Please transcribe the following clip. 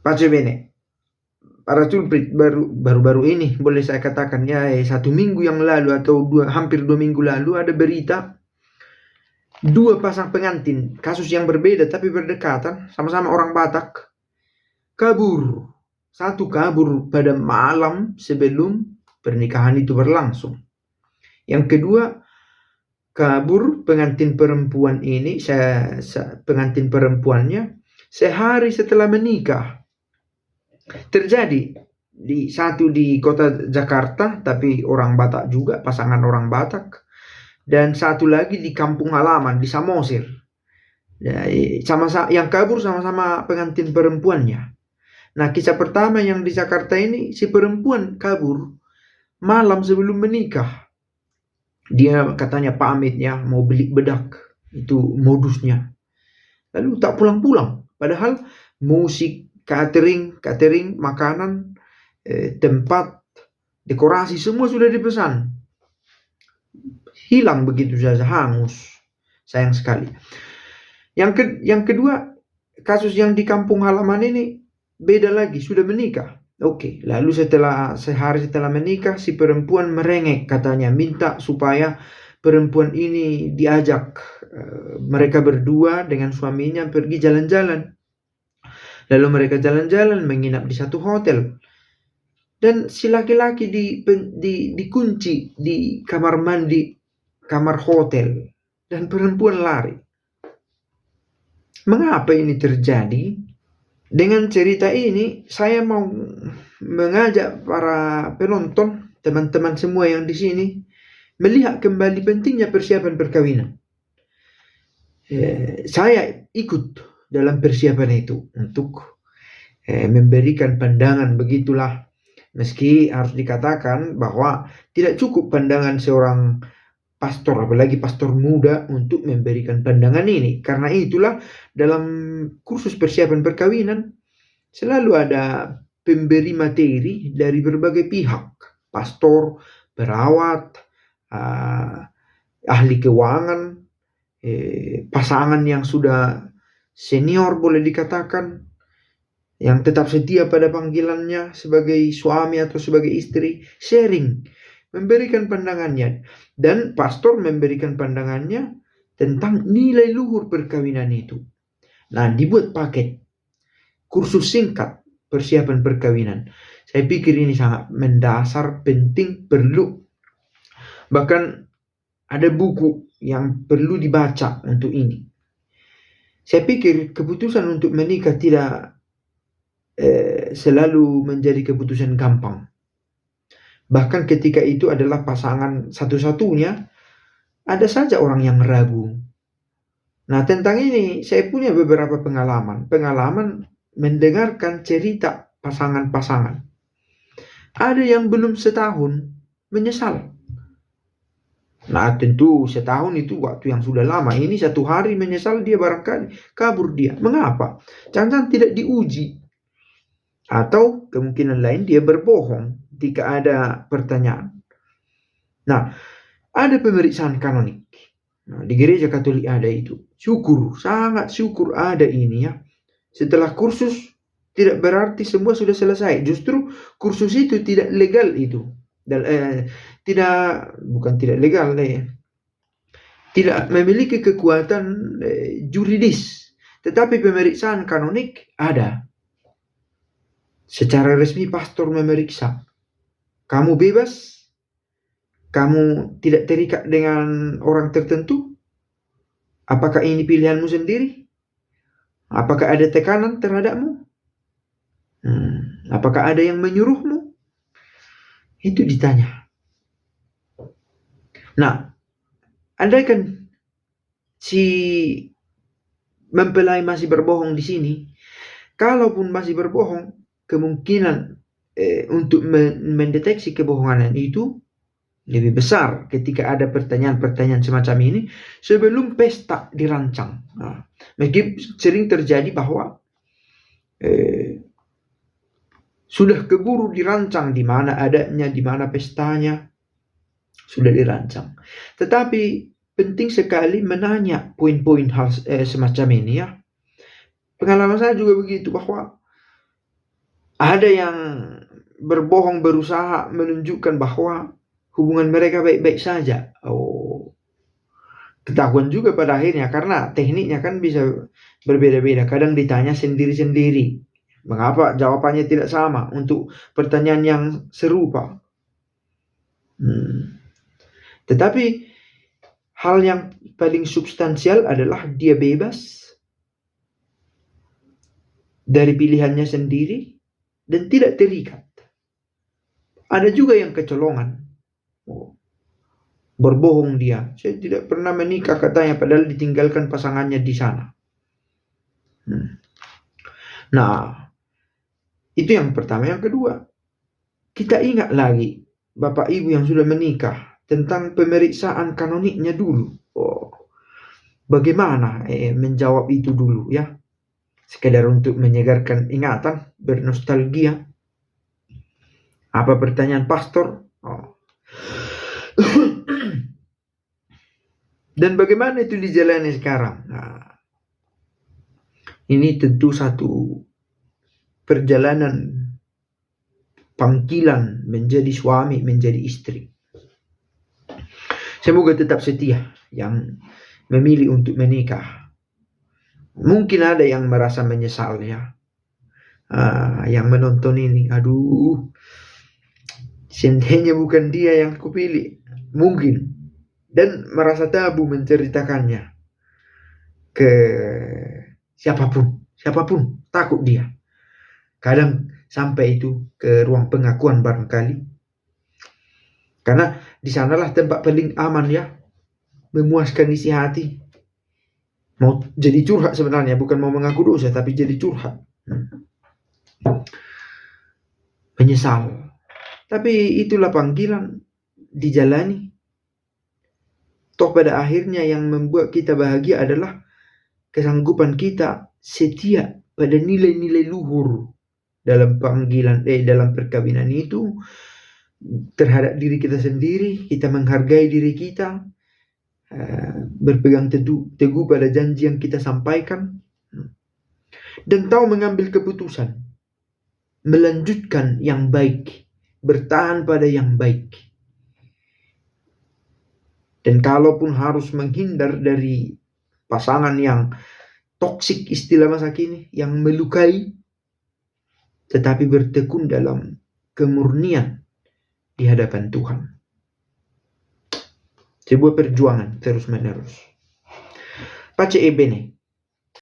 Pace bene, para culprit baru-baru ini boleh saya katakan ya 1 minggu yang lalu atau hampir 2 minggu lalu ada berita 2 pasang pengantin, kasus yang berbeda tapi berdekatan, sama-sama orang Batak, kabur. Satu kabur pada malam sebelum pernikahan itu berlangsung. Yang kedua, kabur pengantin perempuan ini, pengantin perempuannya sehari setelah menikah. Terjadi satu di kota Jakarta, tapi orang Batak juga, pasangan orang Batak, dan satu lagi di kampung halaman di Samosir. Yang kabur sama-sama pengantin perempuannya. Nah, kisah pertama yang di Jakarta ini, si perempuan kabur malam sebelum menikah. Dia katanya pamit ya, mau beli bedak, itu modusnya. Lalu tak pulang-pulang, padahal musik, catering, makanan, tempat, dekorasi, semua sudah dipesan. Hilang begitu saja, hangus. Sayang sekali. Yang kedua, kasus yang di kampung halaman ini beda lagi, sudah menikah. Oke, lalu sehari setelah menikah, si perempuan merengek katanya, minta supaya perempuan ini diajak mereka berdua dengan suaminya pergi jalan-jalan. Lalu mereka jalan-jalan, menginap di satu hotel. Dan si laki-laki dikunci di kamar mandi, kamar hotel. Dan perempuan lari. Mengapa ini terjadi? Dengan cerita ini, saya mau mengajak para penonton, teman-teman semua yang di sini, melihat kembali pentingnya persiapan perkawinan. Saya ikut dalam persiapan itu untuk memberikan pandangan begitulah. Meski harus dikatakan bahwa tidak cukup pandangan seorang pastor, apalagi pastor muda, untuk memberikan pandangan ini. Karena itulah dalam kursus persiapan perkawinan selalu ada pemberi materi dari berbagai pihak. Pastor, perawat, ahli keuangan, pasangan yang sudah senior boleh dikatakan, yang tetap setia pada panggilannya sebagai suami atau sebagai istri, sharing, memberikan pandangannya. Dan pastor memberikan pandangannya tentang nilai luhur perkawinan itu. Nah, dibuat paket kursus singkat persiapan perkawinan. Saya pikir ini sangat mendasar, penting, perlu. Bahkan ada buku yang perlu dibaca untuk ini. Saya pikir keputusan untuk menikah tidak selalu menjadi keputusan gampang. Bahkan ketika itu adalah pasangan satu-satunya, ada saja orang yang ragu. Nah, tentang ini saya punya beberapa pengalaman mendengarkan cerita pasangan-pasangan. Ada yang belum setahun menyesal. Nah, tentu setahun itu waktu yang sudah lama. Ini 1 hari menyesal, dia barangkali kabur dia. Mengapa? Jangan-jangan tidak diuji. Atau kemungkinan lain dia berbohong jika ada pertanyaan. Nah, ada pemeriksaan kanonik. Nah, di gereja Katolik ada itu. Syukur, sangat syukur ada ini ya. Setelah kursus tidak berarti semua sudah selesai. Justru kursus itu tidak legal itu. Bukan tidak legal ya. Tidak memiliki kekuatan juridis. Tetapi pemeriksaan kanonik ada. Secara resmi pastor memeriksa. Kamu bebas? Kamu tidak terikat dengan orang tertentu? Apakah ini pilihanmu sendiri? Apakah ada tekanan terhadapmu? Apakah ada yang menyuruhmu? Itu ditanya. Nah, andaikan si mempelai masih berbohong di sini, kalaupun masih berbohong, kemungkinan untuk mendeteksi kebohongan itu lebih besar ketika ada pertanyaan-pertanyaan semacam ini sebelum pesta dirancang. Nah, meski sering terjadi bahwa sudah keburu dirancang di mana adanya, di mana pestanya sudah dirancang. Tetapi penting sekali menanya poin-poin hal semacam ini ya. Pengalaman saya juga begitu, bahwa Ada yang berbohong, berusaha menunjukkan bahwa hubungan mereka baik-baik saja. Oh, ketahuan juga pada akhirnya, karena tekniknya kan bisa berbeda-beda. Kadang ditanya sendiri-sendiri. Mengapa jawabannya tidak sama untuk pertanyaan yang serupa? Tetapi hal yang paling substansial adalah dia bebas dari pilihannya sendiri dan tidak terikat. Ada juga yang kecolongan. Berbohong dia. Saya tidak pernah menikah katanya, padahal ditinggalkan pasangannya di sana. Nah, itu yang pertama. Yang kedua, kita ingat lagi Bapak Ibu yang sudah menikah tentang pemeriksaan kanoniknya dulu. Bagaimana menjawab itu dulu ya? Sekedar untuk menyegarkan ingatan, bernostalgia. Apa pertanyaan pastor? Dan bagaimana itu dijalani sekarang? Nah, ini tentu satu perjalanan panggilan menjadi suami, menjadi istri. Semoga tetap setia yang memilih untuk menikah. Mungkin ada yang merasa menyesal ya. Yang menonton ini, aduh, seandainya bukan dia yang kupilih. Mungkin. Dan merasa tabu menceritakannya ke siapapun, takut dia. Kadang sampai itu ke ruang pengakuan barangkali. Karena di sanalah tempat paling aman ya, memuaskan isi hati. Mau jadi curhat sebenarnya, bukan mau mengaku dosa, tapi jadi curhat. Menyesal. Tapi itulah panggilan, dijalani. Toh pada akhirnya yang membuat kita bahagia adalah kesanggupan kita setia pada nilai-nilai luhur dalam panggilan, dalam perkawinan itu, terhadap diri kita sendiri. Kita menghargai diri kita, berpegang teguh pada janji yang kita sampaikan, dan tahu mengambil keputusan, melanjutkan yang baik, bertahan pada yang baik. Dan kalaupun harus menghindar dari pasangan yang toksik, istilah masa kini, yang melukai, tetapi bertekun dalam kemurnian di hadapan Tuhan. Sebuah perjuangan terus menerus. Pace ebene.